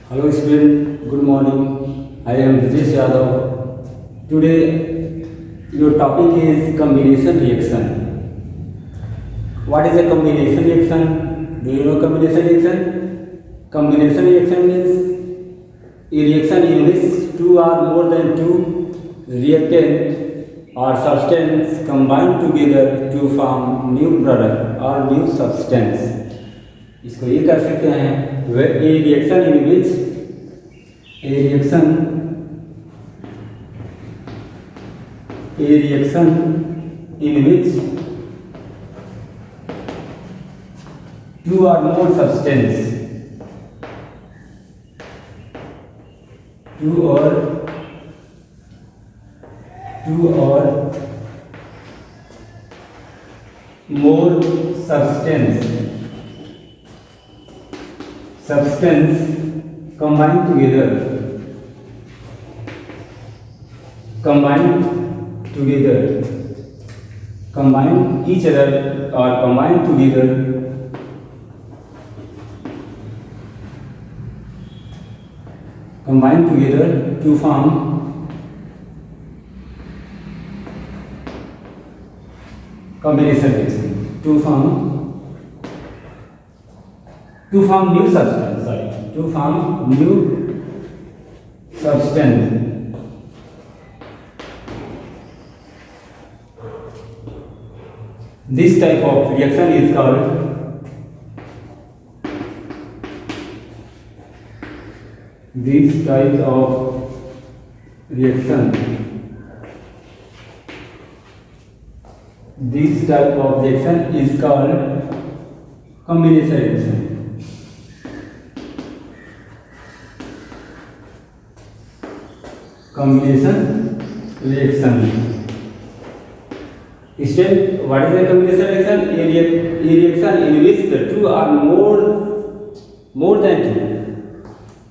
Hello student, good morning. I am Rajesh Yadav. Today your topic is combination reaction. What is a combination reaction? Do you know combination reaction? Combination reaction means a reaction in which two or more than two reactant or substance combine together to form new product or new substance. इसको ये कर सकते हैं a reaction in which two or more substance more substance combine each other or combine together to form combination reaction, to form new substance. This type of reaction is called combination reaction. Instead, what is a combination reaction? A reaction in which the two are more than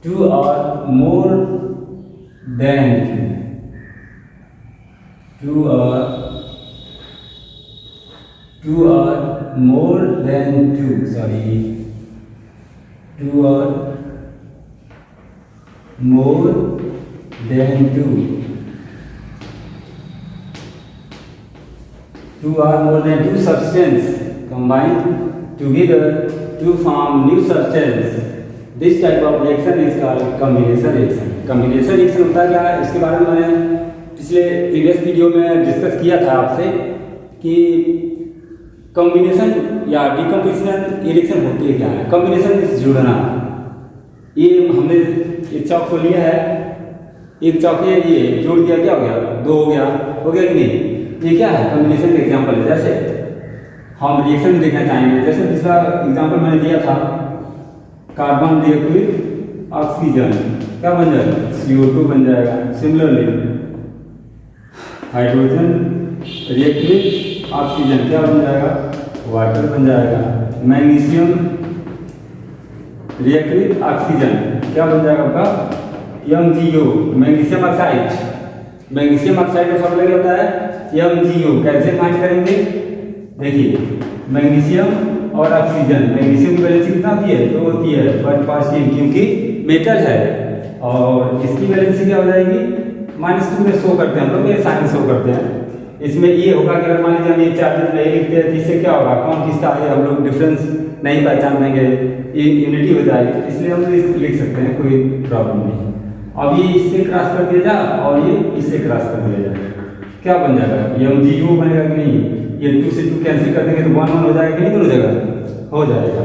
two are more than two substance combine together to form new substance. This type of reaction is called combination reaction. Combination reaction होता क्या है, इसके बारे में मैंने पिछले previous video में discuss किया था आपसे कि कॉम्बिनेशन या डिकम्पोजिशन रिएक्शन होती है क्या है. कॉम्बिनेशन मीन्स जुड़ना. ये हमने एक चौक को लिया है, एक चौक ये जोड़ दिया, क्या हो गया, दो हो गया कि नहीं. ये क्या है, कॉम्बिनेशन का एग्जांपल है. जैसे हम रिएक्शन देखना चाहेंगे, जैसे दूसरा एग्जांपल मैंने दिया था, कार्बन रिएक्ट ऑक्सीजन, क्या बन जाएगा, CO2 बन जाएगा. सिमिलरली हाइड्रोजन रिएक्ट ऑक्सीजन, क्या बन जाएगा, वाटर बन जाएगा. मैग्नीशियम रिएक्ट ऑक्सीजन, क्या बन जाएगा आपका, MgO, magnesium oxide. Magnesium oxide का फॉर्मूला क्या होता है, MgO. कैसे फाइंड करेंगे, देखिए मैग्नीशियम और ऑक्सीजन, मैग्नीशियम की वैलेंसी कितना होती है, 2 होती है, बट पॉजिटिव क्योंकि मेटल है. और इसकी वैलेंसी क्या हो जाएगी, -2 में शो करते हैं हम लोग, ये साइन शो करते हैं. इसमें ये होगा कि अगर मान लीजिए हम ये चार्जेस नहीं लिखते हैं तो इससे क्या होगा, कौन किसका है हम लोग डिफरेंस नहीं पहचान पाएंगे, ये यूनिटी हो जाएगी. इसलिए हम इसको लिख सकते हैं, कोई प्रॉब्लम नहीं. अब ये इससे क्रॉस कर दिया जाए और ये इससे क्रॉस कर दिया जाए, क्या बन जाएगा, MgO बनेगा कि नहीं. ये 2 से 2 कैंसिल कर देंगे तो 1 1 हो जाएगा कि नहीं, दोनों जगह हो जाएगा.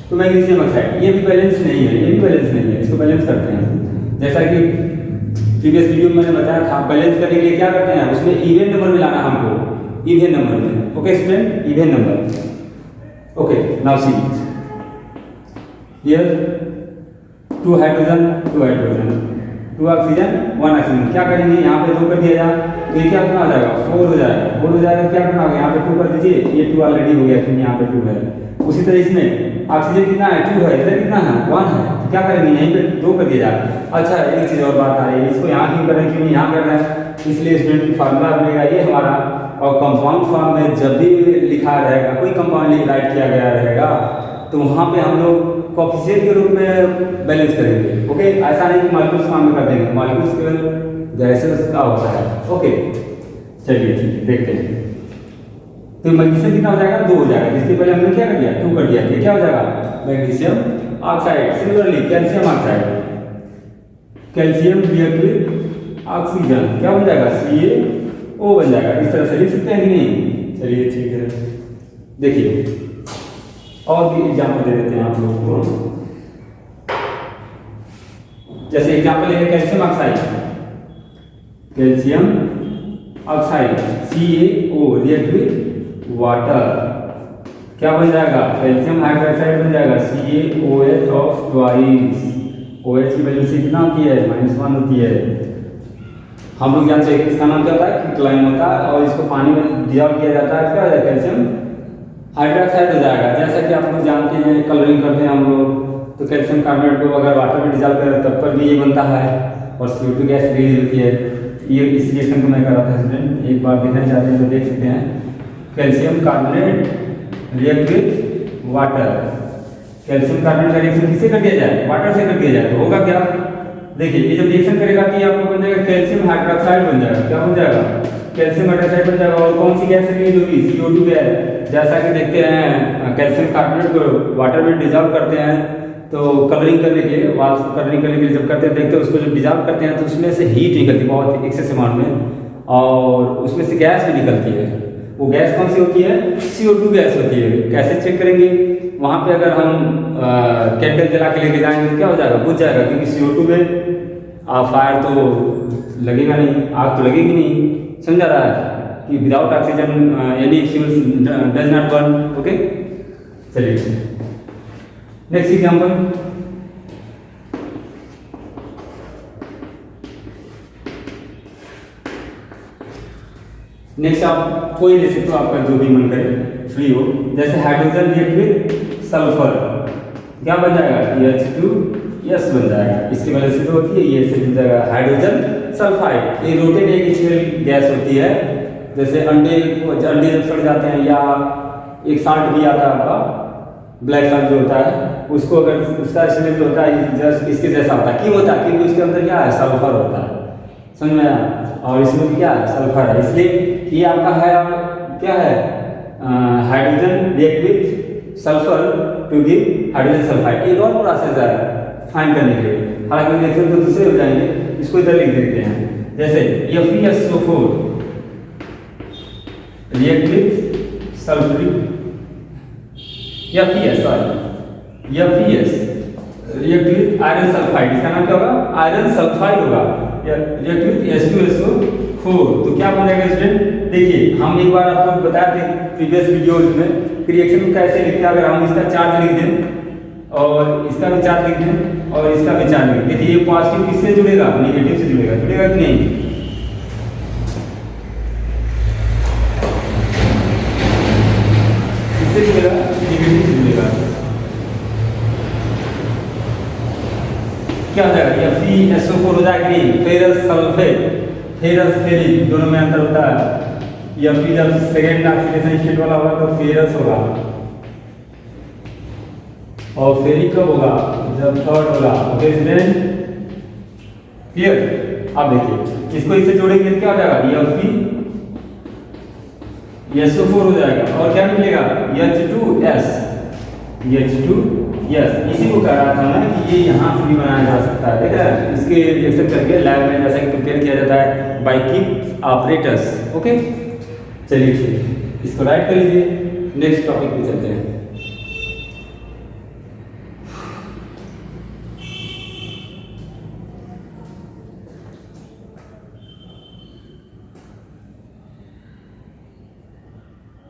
तो मैग्नीशियम ऑक्साइड ये भी बैलेंस नहीं है, इसको बैलेंस करते हैं. जैसा कि प्रीवियस वीडियो में मैंने बताया था, बैलेंस करने के लिए क्या करते हैं, उसमें इवन नंबर मिलाना हमको, इवन नंबर में. Okay student, even number. Okay, now see here 2 hydrogen 2 oxygen 1 oxygen. क्या करेंगे, यहाँ पे 2 कर दिया जाए तो ये क्या कितना हो जाएगा, 4 हो जाएगा. क्या करना होगा, यहाँ पे 2 कर दीजिए, ये 2 ऑलरेडी हो गया क्योंकि यहाँ पे 2 है. उसी तरह इसमें ऑक्सीजन कितना है, 2 है, इधर कितना है, 1 है. क्या करेंगे, यहीं पे 2 कर दिया जाए. अच्छा, एक चीज़ और बात आ रही है, इसको यहाँ क्यों कर रहे हैं, क्यों यहाँ कर रहे हैं, इसलिए स्टूडेंट फार्मूला बनेगा ये हमारा. और कंपाउंड फॉर्म में जब भी लिखा रहेगा, कोई कंपाउंड राइट किया गया रहेगा तो वहाँ पे हम लोग कोफिशिएंट के रूप में बैलेंस करेंगे। ओके, ऐसा नहीं कि मॉलिक्यूल्स काम में कर देंगे, मॉलिक्यूल्स केवल गैसेस का होता है। ओके, चलिए ठीक है, देखते हैं। तो मैग्नीशियम कितना हो जाएगा, 2 हो जाएगा, जिसके पहले हमने क्या कर दिया, 2 कर दिया, ये क्या हो जाएगा, magnesium oxide. Similarly calcium oxide, calcium react with oxygen, क्या बन जाएगा, CaO बन जाएगा। इस तरह से लिख सकते हैं कि नहीं? चलिए ठीक है, देखिए और भी एग्जाम्पल दे देते हैं आप लोगों को। जैसे एग्जाम्पल है calcium oxide, calcium oxide CaO react with water, क्या बन जाएगा, कैल्शियम हाइड्रोक्साइड बन जाएगा CaOH ऑफ ट्वाइस। OH की वैल्यू कितना होती है, -1 होती है। हम लोग जानते हैं कि इसका नाम क्या होता है, क्विकलाइन होता है, और इसको पानी में डिजॉल्व किया जाता है, क्या हो जाएगा, कैल्शियम हाइड्रोक्साइड हो जाएगा। जैसा कि आप लोग जानते हैं, कलरिंग करते हैं हम लोग, तो कैल्शियम कार्बोनेट को अगर वाटर में डिजॉल्व करें तब पर भी ये बनता है, और CO2 गैस रिलीज होती है। ये इस रिएक्शन को मैं कर रहा था स्टूडेंट, एक बार देखना चाहते हैं तो देख सकते हैं। Calcium carbonate react with water, calcium carbonate का रिएक्शन किससे कर दिया जाए, वाटर से कर दिया जाए, तो होगा क्या, देखिए ये जब रिएक्शन करेगा तो ये आपको बन जाएगा कैल्शियम हाइड्रोक्साइड बन जाएगा, क्या बन जाएगा, कैल्शियम हाइड्रोक्साइड बन जाएगा। और कौन सी गैस रिलीज होगी, CO2 गैस। जैसा कि देखते हैं कैल्शियम कार्बोनेट को वाटर में डिजॉल्व करते हैं, तो कलरिंग करने के लिए, वाल्स को कलरिंग करने के लिए जब करते हैं, देखते हैं उसको जब डिजॉल्व करते हैं तो उसमें से हीट निकलती है बहुत एक्सेस अमाउंट में, और उसमें से गैस भी निकलती है। वो गैस कौन सी होती है, CO2 गैस होती है। कैसे चेक करेंगे, वहाँ पे अगर हम कैंडल जला के लेके जाएंगे तो क्या हो जाएगा, बुझ जाएगा, क्योंकि CO2 में फायर तो लगेगा नहीं, आग तो लगेगी नहीं। समझा रहा है कि without oxygen any fuel does not burn. Okay, चलिए नेक्स्ट एग्जाम्पल। नेक्स्ट आप कोई ले सकते हो, आपका जो भी मन करे, फ्री हो। जैसे हाइड्रोजन रिएक्ट विद सल्फर, क्या बन जाएगा, H2S बन जाएगा। इसकी वजह से जो होती है ये से बन जाएगा हाइड्रोजन सल्फाइड। ये रोटेट गैस होती है। जैसे अंडे जब सड़ जाते हैं, या एक साल्ट भी आता है आपका, ब्लैक साल्ट जो होता है, उसको अगर उसका स्मेल जो होता है जस्ट इसके जैसा होता है। क्यों होता है, क्योंकि उसके अंदर क्या है, सल्फर होता है। समझ में आया, और इसमें भी क्या है, सल्फर है, इसलिए ये आपका है क्या है, hydrogen react with sulphur to give hydrogen sulphide. एक और प्रोसेस है फाइंड करने के लिए, हालांकि रिएक्शन तो दूसरे हो जाएंगे, इसको इधर लिख देते हैं। जैसे FeSO4 react with sulphuric, FeS react with iron sulphide, इसका नाम क्या होगा, आयरन सल्फाइड होगा, रिएक्ट विद H2SO4। तो क्या बन जाएगा स्टूडेंट, देखिए हम एक बार आपको बताया थे प्रीवियस वीडियोज में कि रिएक्शन कैसे लिखते हैं। अगर हम इसका चार्ज लिख दें और इसका भी चार्ज लिख दें और इसका भी चार्ज लिख दें, देखिए ये पॉजिटिव किससे जुड़ेगा, नेगेटिव से जुड़ेगा, जुड़ेगा कि नहीं, किससे जुड़ेगा, नेगेटिव से जुड़ेगा। क्या हो जाएगा, FeSO4 हो जाएगा कि नहीं, फेरस सल्फेट, फेरस फेरिक दोनों में अंतर होता है। या फिर जब सेकेंड ऑक्सीडेशन स्टेट वाला होगा तो फेरस होगा, और फेरिक कब होगा, जब थर्ड होगा। Okay student, clear. अब देखिए इसको इससे जोड़ेंगे तो क्या हो जाएगा, FeSO4 हो जाएगा, और क्या निकलेगा, H2S। इसी को कह रहा था मैं कि ये यहाँ से भी बनाया जा सकता है, ठीक है, इसके रिएक्शन करके लैब में जैसा कि प्रिपेयर किया जाता है बाय किप ऑपरेटर्स। ओके, चलिए ठीक है, इसको राइट कर लीजिए। नेक्स्ट टॉपिक पे चलते हैं।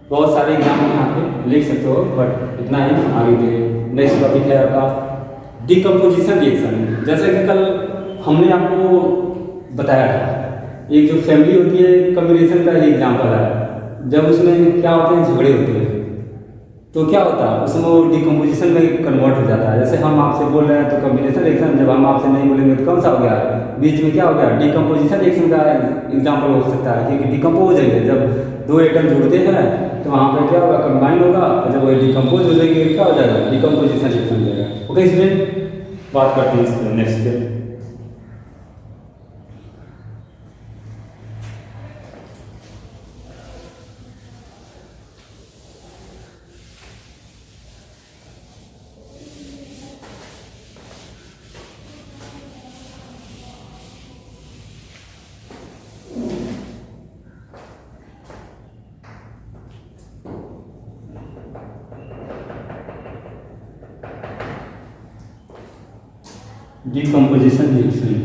बहुत सारे एग्जाम्पल यहाँ पे लिख सकते हो, बट इतना ही आगे के लिए। नेक्स्ट टॉपिक है आपका डिकम्पोजिशन रिएक्शन। जैसे कि कल हमने आपको बताया था, एक जो फैमिली होती है कम्बिनेशन का ही एग्जाम्पल है। जब उसमें क्या होते हैं, झगड़े होते हैं, तो क्या होता है उसमें वो डिकम्पोजिशन में कन्वर्ट हो जाता है। जैसे हम आपसे बोल रहे हैं तो कम्बिनेशन रिएक्शन, जब हम आपसे नहीं बोलेंगे तो कौन सा हो गया, बीच में क्या हो गया, डिकम्पोजिशन रिएक्शन का एग्जाम्पल हो सकता है। क्योंकि डिकम्पोज होंगे, जब दो एटम जुड़ते हैं तो वहाँ पर क्या होगा, कंबाइन होगा, और जब वो डिकम्पोज हो जाएंगे क्या हो जाएगा, डिकम्पोजिशन रिएक्शन हो जाएगा। ओके स्टूडेंट, बात करते हैं इस पर नेक्स्ट पे। Decomposition reaction.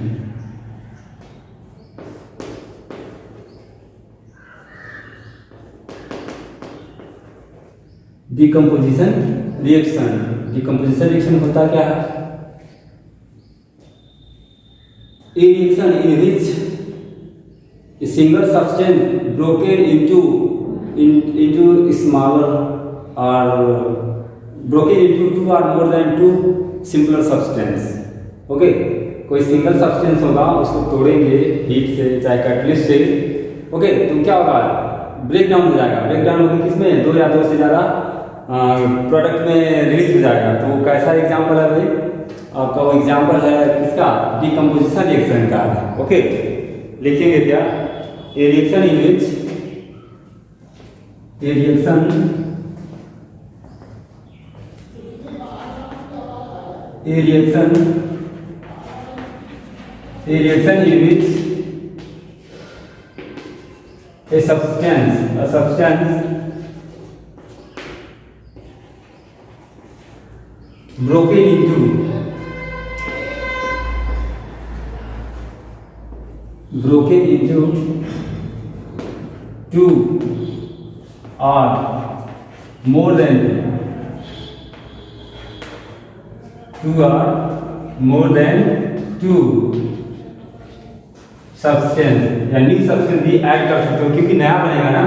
डिकम्पोजिशन रिएक्शन होता क्या है? A reaction in which a single substance broken into smaller or broken into two or more than two simpler substance. Okay, कोई सिंगल सब्सटेंस होगा, उसको तोड़ेंगे हीट से चाहे कैटलिस्ट से, ओके, तो क्या होगा? ब्रेक डाउन हो जाएगा। ब्रेक डाउन होगी किसमें? दो या दो से ज़्यादा प्रोडक्ट में रिलीज हो जाएगा। तो कैसा एग्जाम्पल है भाई? आपका वो एग्जाम्पल है किसका? डिकम्पोजिशन रिएक्शन का। ओके, लिखेंगे क्या? ए reaction in which A reaction in which a substance broken into two or more than two substance या न्यू सब्सटेंस भी ऐड कर सकते हो क्योंकि नया बनेगा ना।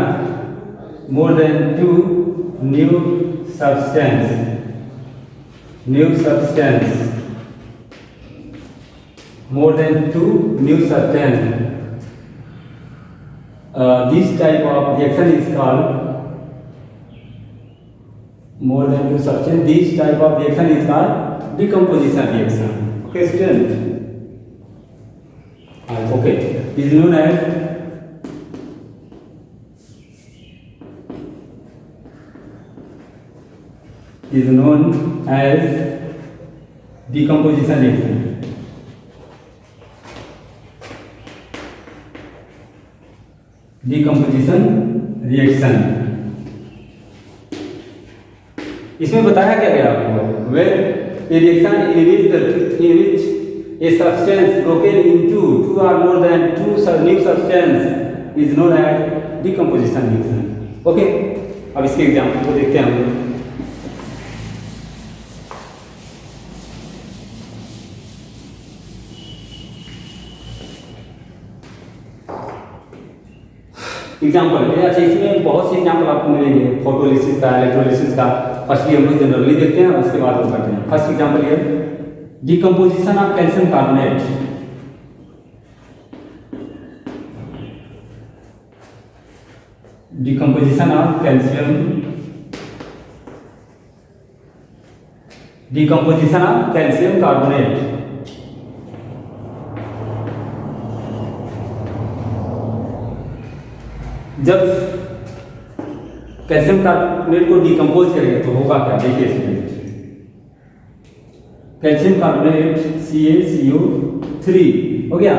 More than two new substance more than two new substance. This type of reaction is called more than two substance. This type of reaction is called decomposition reaction. Okay, student. Okay, is known as decomposition reaction. इसमें बताया क्या गया आपको? When a reaction in which a substance broken into two or more than two new substance is known as decomposition reaction. Okay, अब इसके example को देखते हैं हम लोग। एग्जाम्पल अच्छा, इसमें बहुत से एग्जाम्पल आपको मिलेंगे, फोटोलिसिस का, इलेक्ट्रोलिसिस का। फर्स्टली हम लोग जनरली देखते हैं, उसके बाद हम करते हैं। फर्स्ट एग्जाम्पल ये decomposition of calcium carbonate. Decomposition of calcium carbonate. जब कैल्शियम कार्बोनेट को डिकम्पोज करेंगे तो होगा क्या? देखिए इसमें कैल्शियम कार्बोनेट CaCO3 हो गया।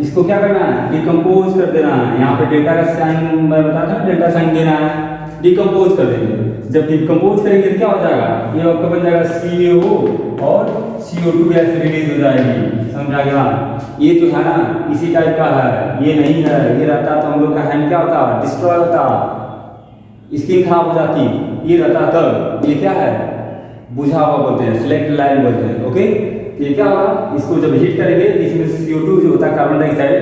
इसको क्या करना है? डिकम्पोज कर देना है। यहाँ पे डेल्टा का साइन मैं बताता हूँ, डेल्टा साइन देना है, डिकम्पोज कर देंगे। जब डिकम्पोज करेंगे तो क्या हो जाएगा? ये आपका बन जाएगा CO और CO2 गैस रिलीज हो जाएगी। समझा गया? ये तो है ना, इसी टाइप का है, ये नहीं है। ये रहता तो हम लोग का हैंड क्या होता? डिस्ट्रॉय होता, स्किन खराब हो जाती। ये रहता तब ये क्या है? बुझा हुआ बोलते हैं, सिलेक्ट लाइन बोलते हैं। ओके, तो ये क्या होगा? इसको जब हीट करेंगे इसमें CO2 जो होता है, कार्बन डाइऑक्साइड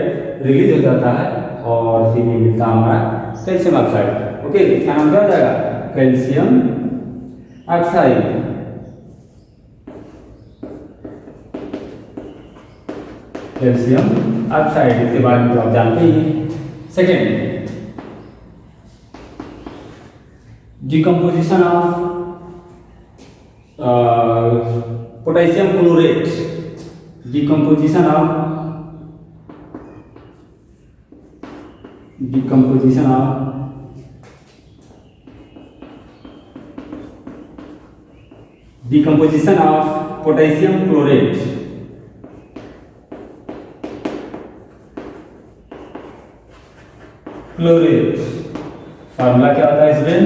रिलीज हो जाता है और फिर ये मिलता है हमारा कैल्शियम ऑक्साइड। ओके, क्या नाम क्या हो जाएगा? Calcium oxide. कैल्शियम ऑक्साइड, इसके बारे में तो आप जानते ही हैं। Second, decomposition of potassium chlorate, decomposition of potassium chlorate. Formula क्या होता है इसमें,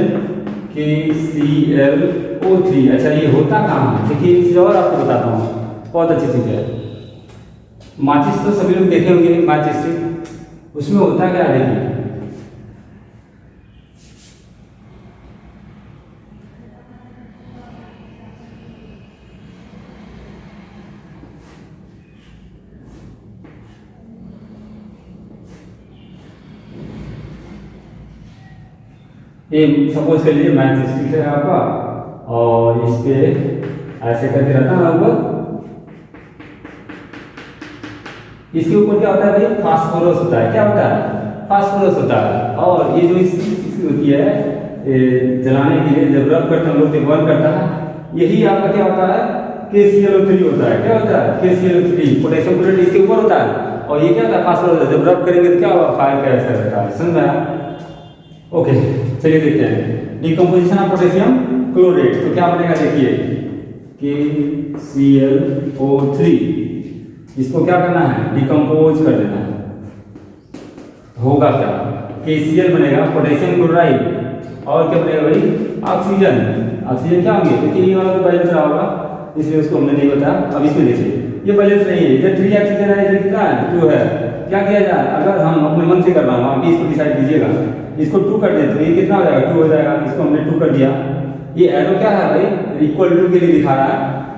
KClO3। अच्छा ये होता कहाँ है, देखिए एक चीज़ और आपको बताता हूँ, बहुत अच्छी चीज़ है। माचिस तो सभी लोग देखे होंगे, माचिस उसमें होता क्या है, देखिए ये सपोज कर लीजिए मैच स्टिक है आपका, और इस पे ऐसे करके रहता है ऊपर, इसके ऊपर क्या होता है भाई, फास्फोरस होता है। क्या होता है, फास्फोरस होता है। और ये जो इसकी होती है जलाने के लिए जब रब करते हैं हम लोग, बर्न करता है, यही आपका क्या होता है, KClO3 होता है। क्या होता है, KClO3 पोटेशियम क्लोराइड इसके ऊपर होता है, और ये क्या होता है, फास्फोरस। जब रब करेंगे तो क्या होगा, फायर का ऐसा रहता है। समझ में आया? ओके, चलिए देखते हैं डिकम्पोजिशन ऑफ पोटेशियम क्लोरेट। तो क्या बनेगा, देखिए KClO3, इसको क्या करना है, डिकम्पोज कर देना है। होगा क्या, KCl बनेगा पोटेशियम क्लोराइड, और क्या बनेगा भाई, ऑक्सीजन। ऑक्सीजन क्या होंगे, देखिए ये वाला तो बैलेंस रहा होगा, इसलिए उसको हमने नहीं बताया। अब इसमें देखिए ये बैलेंस नहीं है, इधर 3 ऑक्सीजन है, इधर कितना है, 2 है। क्या किया जाए, अगर हम अपने मन से कर रहा हूँ, आप इसको डिसाइड कीजिएगा, इसको 2 कर दें तो ये कितना हो जाएगा, 2 हो जाएगा। इसको हमने 2 कर दिया। ये एरो क्या है भाई, इक्वल टू के लिए दिखा रहा है,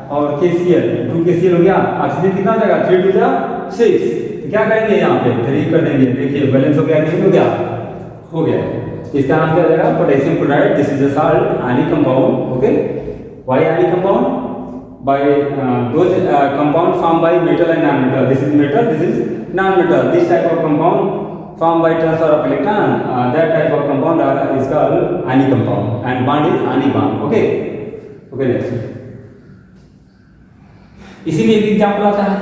और KCl 2 KCl हो गया। ऑक्सीजन कितना हो जाएगा, 3 2 6। तो क्या करेंगे, यहाँ पे 3 कर देंगे। देखिए बैलेंस हो गया, नहीं हो गया, हो गया। इसका नाम क्या हो जाएगा, potassium chloride. This is a salt, ionic compound. Okay, why ionic compound, by those compound formed by metal and non-metal. This is metal, this is non-metal. This type of compound formed by transfer of electron, that type of compound is called ionic compound, and bond is ionic bond. Okay, okay, next. इसी में एक example आता है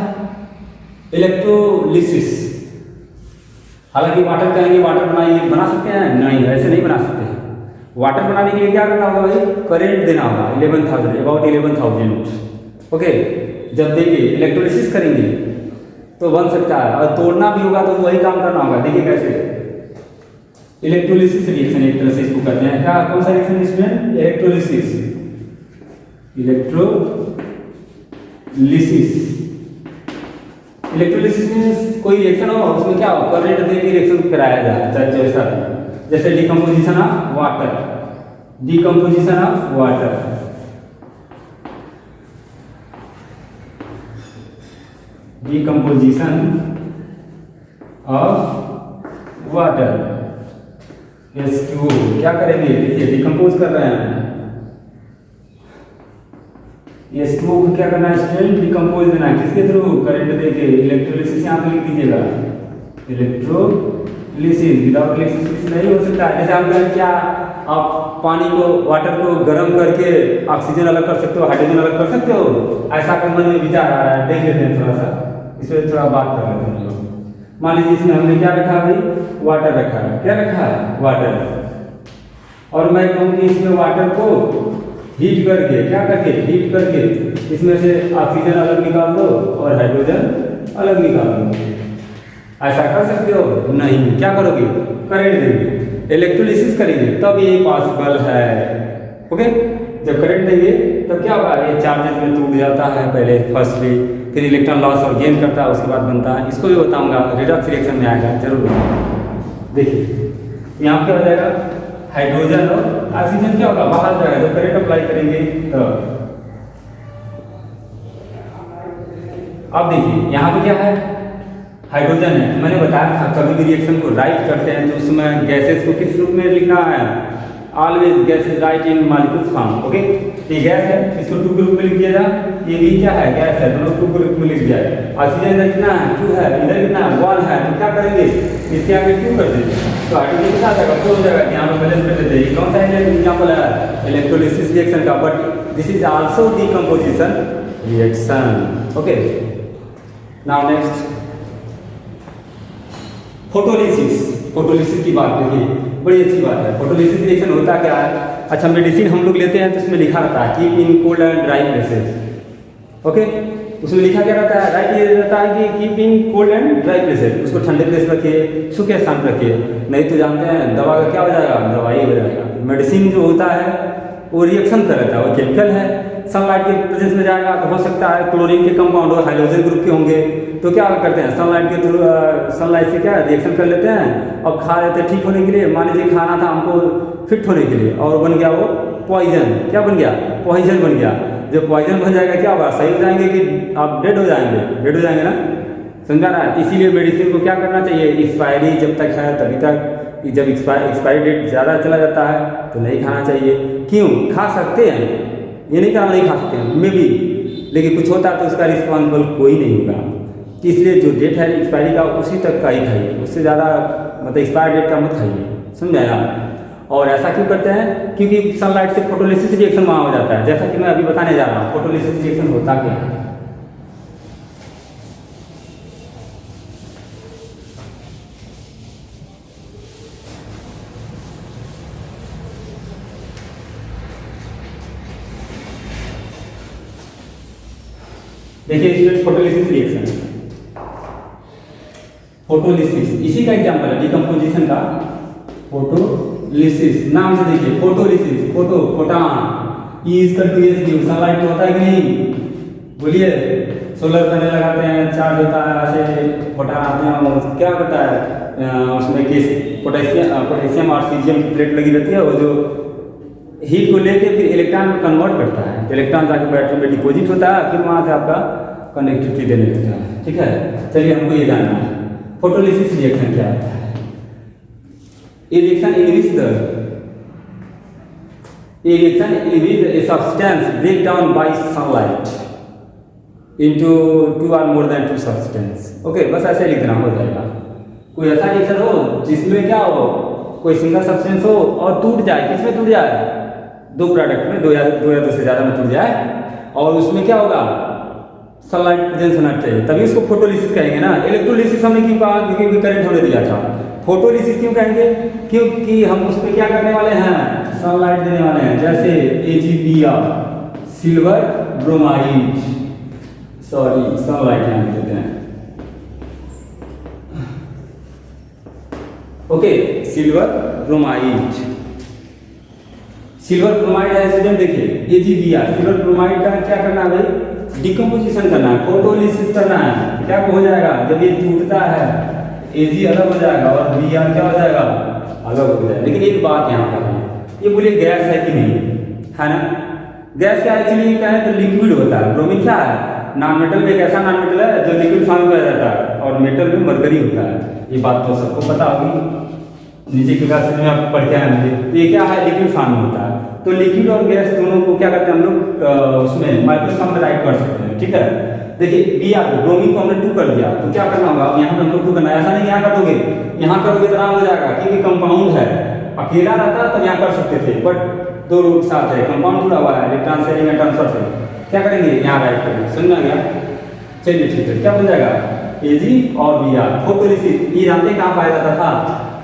electrolysis. हालांकि water कहेंगे, water बना सकते हैं, नहीं ऐसे नहीं बना सकते हैं। वाटर बनाने के लिए क्या करना होगा भाई, करंट देना होगा 11,000, अबाउट 11,000। ओके, जब देंगे इलेक्ट्रोलिसिस करेंगे तो बन सकता है, और तोड़ना भी होगा तो वही काम करना होगा। देखिए कैसे, इलेक्ट्रोलिसिस रिएक्शन एक तरह से इसको करते हैं। क्या, कौन सा रिएक्शन इसमें, इलेक्ट्रोलिसिस। इलेक्ट्रोलिसिस में कोई रिएक्शन हो, उसमें क्या हो, करंट देके रिएक्शन कराया जाए, चाहे जैसा। जैसे decomposition of water, decomposition of water, decomposition of water H2O। क्या करेंगे, देखिए डिकम्पोज कर रहे हैं H2O को, क्या करना है, स्टिल डिकम्पोज देना है। किसके थ्रू, करंट देके। इलेक्ट्रोलिसिस यहाँ पे लिख दीजिएगा, इलेक्ट्रोलिसिस। विदाउट इलेक्ट्रोलिसिस नहीं हो सकता। जैसे हम कहें क्या, आप पानी को, वाटर को गर्म करके ऑक्सीजन अलग कर सकते हो, हाइड्रोजन अलग कर सकते हो, ऐसा का मन में विचार आ रहा है। देख लेते हैं थोड़ा सा, इसमें थोड़ा बात कर लेते हैं हम लोग। मान लीजिए इसमें हमने क्या रखा है भाई, वाटर रखा है। क्या रखा है, वाटर। और मैं कहूँ कि इसमें वाटर को हीट करके, क्या करके, हीट करके इसमें से ऑक्सीजन अलग निकाल दो और हाइड्रोजन अलग निकाल दो। ऐसा कर सकते हो, नहीं। क्या करोगे, करंट देंगे, इलेक्ट्रोलिसिस करेंगे, तब ये पॉसिबल है। ओके, जब करंट देंगे तब क्या होगा, ये चार्जेस में टूट जाता है पहले, फर्स्ट में, फिर इलेक्ट्रॉन लॉस और गेन करता है, उसके बाद बनता है। इसको भी बताऊंगा, रिडक्स रिएक्शन में आएगा जरूर। देखिए यहाँ क्या हो जाएगा, हाइड्रोजन और ऑक्सीजन क्या होगा, बाहर जाएगा जब करंट अप्लाई करेंगे तो। अब देखिए यहाँ पे क्या है, हाइड्रोजन है। मैंने बताया था कभी भी रिएक्शन को राइट करते हैं तो उसमें गैसेस को किस रूप में लिखना है, ऑलवेज गैसेस राइट इन मॉलिक्यूल्स फॉर्म। ओके, ये गैस है, इसको 2 के रूप में लिख दिया जाए। ये भी क्या है, गैस है, दोनों 2 के रूप में लिख दिया है। ऑक्सीजन इधर कितना है, 2 है, इधर कितना है, 1 है। तो क्या करेंगे, इसके आगे 2 कर देंगे तो हाइड्रोजन कितना आ जाएगा, 4 हो जाएगा। यहाँ पे बैलेंस कर देते हैं। कौन सा एग्जाम्पल है, इलेक्ट्रोलिसिस रिएक्शन का। But this is also decomposition reaction. Okay, now next photolysis. Photolysis की बात देखिए, बड़ी अच्छी बात है। फोटोलिसिस रिएक्शन होता क्या है? अच्छा, मेडिसिन हम लोग लेते हैं तो उसमें लिखा रहता है keep in cold and dry places. Okay, उसमें लिखा क्या रहता है? राइट, ये रहता है कि keep in cold and dry places, उसको ठंडे प्लेस रखिए, सूखे स्थान रखिए। नहीं तो जानते हैं दवा का क्या हो जाएगा? दवाई हो जाएगा। मेडिसिन जो होता है वो रिएक्शन कर रहता है, वो केमिकल है। सनलाइट के प्रेजेंस में जाएगा तो हो सकता है क्लोरीन के कंपाउंड हो, हाइड्रोजन ग्रुप के होंगे, तो क्या करते हैं सनलाइट के थ्रू, सनलाइट से क्या रिएक्शन कर लेते हैं। अब खा रहे थे ठीक होने के लिए, मान लीजिए खाना था हमको फिट होने के लिए, और बन गया वो पॉइजन। क्या बन गया? पॉइजन बन गया। जब पॉइजन बन जाएगा क्या होगा? सही हो जाएंगे कि आप डेड हो जाएंगे? डेड हो जाएंगे ना, समझा ना। इसीलिए मेडिसिन को क्या करना चाहिए? एक्सपायरी जब तक है तभी तक, जब एक्सपायरी डेट ज़्यादा चला जाता है तो नहीं खाना चाहिए। क्यों? खा सकते हैं, ये नहीं कहा नहीं खा सकते हैं, मे बी, लेकिन कुछ होता है तो उसका रिस्पॉन्सिबल कोई नहीं होगा। इसलिए जो डेट है एक्सपायरी का उसी तक का ही खाइए, उससे ज़्यादा मतलब एक्सपायर डेट का मत खाइए, समझाया। और ऐसा क्यों करते हैं? क्योंकि सनलाइट से फोटोलिसिस रिएक्शन वहाँ हो जाता है, जैसा कि मैं अभी बताने जा रहा हूँ। फोटोलिसिस रिएक्शन होता क्या है? देखिए स्टूडेंट, फोटोलिसिस रिएक्शन, फोटोलिसिस इसी का एग्जांपल है, डिकम्पोजिशन का। फोटोलिसिस नाम से देखिए, photolysis, photo photon, E is equal to S Q. Sunlight में होता है कि नहीं? बोलिए, सोलर पैनल लगाते हैं, चार्ज होता है, ऐसे फोटॉन आते हैं, और क्या होता है उसमें कि पोटेशियम और सीजियम की प्लेट लगी रहती है, वो जो हीट को लेके फिर इलेक्ट्रॉन में कन्वर्ट करता है, तो इलेक्ट्रॉन जाके बैटरी में डिपॉजिट होता है, फिर वहाँ से आपका कनेक्टिविटी देने लगता है। ठीक है, चलिए हमको ये जानना है फोटोलिसिस रिएक्शन क्या होता है। ये reaction inhibits a substance break down by sunlight into two or more than two substance। Okay, बस ऐसे लिखना हो जाएगा। कोई ऐसा रिएक्शन हो जिसमें क्या हो, कोई सिंगल सब्सटेंस हो और टूट जाए। किसमें टूट जाए? दो प्रोडक्ट में, दो या दो से ज़्यादा में टूट जाए, और उसमें क्या होगा? सनलाइट प्रेजेंस होना चाहिए, तभी उसको फोटोलिसिस कहेंगे ना। इलेक्ट्रोलिसिस हमने क्यों कहा? क्योंकि करंट होने दिया था। फोटोलिसिस क्यों कहेंगे? क्योंकि हम उस पर क्या करने वाले हैं? सनलाइट देने वाले हैं। जैसे AgBr, silver bromide, sorry sunlight यहाँ देते हैं। Okay, silver bromide, silver bromide है स्टूडेंट। देखिए AgBr, सिल्वर ब्रोमाइड का क्या करना है भाई? डिकम्पोजिशन करना है, फोटोलिसिस करना है। क्या हो जाएगा? जब ये टूटता है Ag अलग हो जाएगा और Br क्या हो जाएगा? अलग हो जाएगा। लेकिन एक बात यहाँ पर है, ये बोलिए गैस है कि नहीं है ना? गैस क्या एक्चुअली कहें तो लिक्विड होता है। ब्रोमीन क्या है? नॉन मेटल में एक ऐसा नॉन मेटल है जो लिक्विड फॉर्म में आ जाता है, और मेटल में मरकरी होता है। ये बात तो सबको पता होगी, नीचे की क्लास में आपको पढ़ के आए मुझे। ये क्या है? लिक्विड फॉर्म में होता है। तो लिक्विड और गैस दोनों को क्या करते हैं हम लोग उसमें माइक्रोस्कोप में राइट कर सकते हैं। ठीक है, देखिए Br ब्रोमीन को हमने 2 कर दिया, तो क्या करना होगा? यहाँ पे हम लोग 2 करना है, ऐसा नहीं यहाँ कर दोगे, यहाँ करोगे तो आराम हो जाएगा, क्योंकि कंपाउंड है। अकेला रहता तो यहाँ कर सकते थे, बट दो लोग साथ है, कंपाउंड जुड़ा हुआ है, इलेक्ट्रॉन शेयरिंग एंड ट्रांसफर से क्या करेंगे? यहाँ राइट करेंगे। समझ में आ गया? चलिए ठीक है, क्या बन जाएगा? Ag और Br। फोटोलिसिस ये जानते कहाँ पाया जाता था?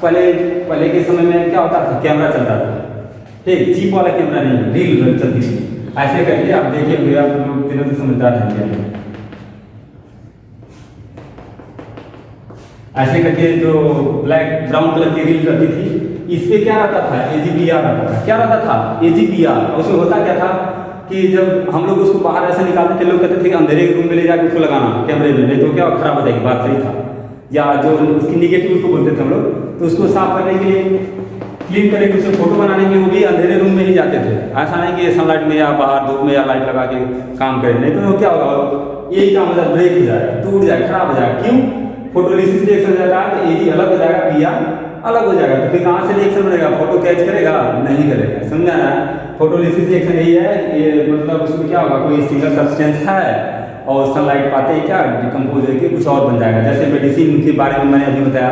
पहले के समय में क्या होता था? कैमरा चलता था, ठीक, चीप वाला कैमरा नहीं, रील चलती थी। ऐसे करके आप देखिए, आप लोग दिनों से समझदार हैं। ऐसे करके जो ब्लैक ब्राउन कलर की रील रहती थी, इस पे क्या रहता था? AgBr रहता था। क्या रहता था? AgBr। उसमें होता क्या था कि जब हम लोग उसको बाहर ऐसे निकालते थे, लोग कहते थे कि अंधेरे के रूम में ले जाकर उसको लगाना कैमरे में, नहीं तो क्या खराब हो जाएगी। बात सही था, या जो उसकी निगेटिव उसको बोलते थे हम लोग, तो उसको साफ करने के लिए, क्लीन करके उसे फोटो बनाने के लिए वो भी अंधेरे रूम में ही जाते थे। ऐसा नहीं कि सनलाइट में या बाहर धूप में या लाइट लगा के काम करें, नहीं तो क्या होगा? यही काम मतलब ब्रेक हो जाएगा, टूट जाएगा, खराब हो जाएगा। क्यों? फोटोलिसिस रिएक्शन हो जाता है तो Ag अलग हो जाएगा, Br अलग हो जाएगा, तो फिर कहाँ से रिएक्शन बनेगा? फोटो कैच करेगा? नहीं करेगा। समझा ना? फोटोलिसिस रिएक्शन यही है, ये मतलब उसमें क्या होगा? कोई सिंगल सब्सटेंस है और सनलाइट पाते ही क्या डिकम्पोज होकर कुछ और बन जाएगा। जैसे मेडिसिन के बारे में मैंने अभी बताया,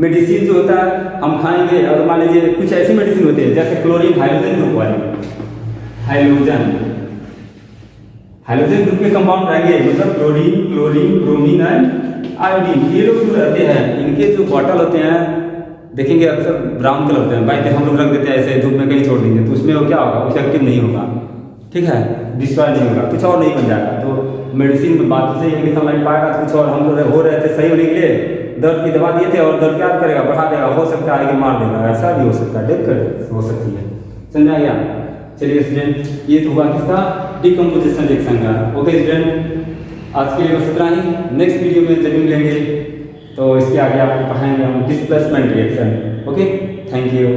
मेडिसिन जो होता है हम खाएंगे, और मान लीजिए कुछ ऐसी मेडिसिन होती है जैसे क्लोरीन हाइड्रोजन ग्रुप वाली, हाइड्रोजन ग्रुप के कंपाउंड रहेंगे, मतलब chlorine, chlorine, bromine and iodine, ये लोग जो रहते हैं इनके जो बॉटल होते हैं देखेंगे अक्सर ब्राउन कलर होते हैं, बाई हम लोग रख देते हैं ऐसे धूप में कहीं छोड़ देंगे तो उसमें वो क्या होगा, इफेक्टिव नहीं होगा, ठीक है, डिस्ट्रॉय नहीं होगा, कुछ और नहीं बन जाएगा। तो मेडिसिन में बात से ये समझ पाएगा कुछ और, हम लोग हो रहे थे सही होने के लिए दर्द की दवा दिए थे और दर्द क्या करेगा, बढ़ा देगा, हो सकता है कि मार देगा, ऐसा भी हो सकता है, डेथ कर हो सकती है, समझा गया। चलिए स्टूडेंट, ये तो हुआ किसका, डिकम्पोजिशन रिएक्शन का। ओके स्टूडेंट, आज के लिए बस इतना ही, नेक्स्ट वीडियो में जब मिलेंगे तो इसके आगे आपको पढ़ाएंगे हम displacement reaction. Okay, thank you.